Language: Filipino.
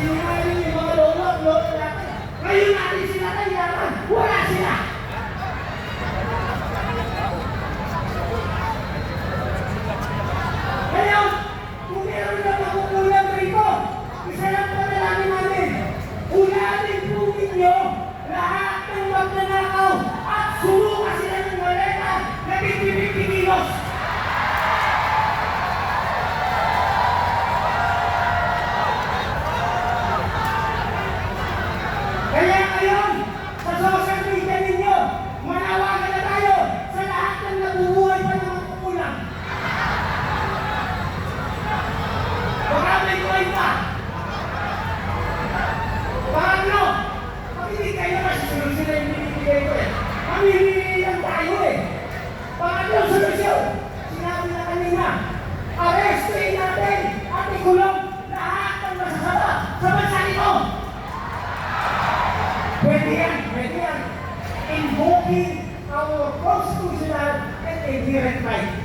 Sinungaling yung mga lolo at lolo natin. Ngayon natin sila kailangan. Wala sila. Ngayon, kung meron na makukulang rito, isa lang panalangin namin. Ulanin po ninyo lahat ng magnanakaw at sulukan sila ng maleta na 50-50 kilos. Kaya ngayon, sa social media ninyo, manawagan na tayo sa lahat ng nabubuhay pa ng makukulang. Baka may buhay pa. Paano? Pag hindi kayo kasi sila yung binibigay ko eh. Mamimili lang tayo eh. Paano solusyon? Sinabi na kanina, arrestin natin at ikulong lahat ng masasama sa bansa nito. Pwede yan. Invoking our constitutional and inherent right.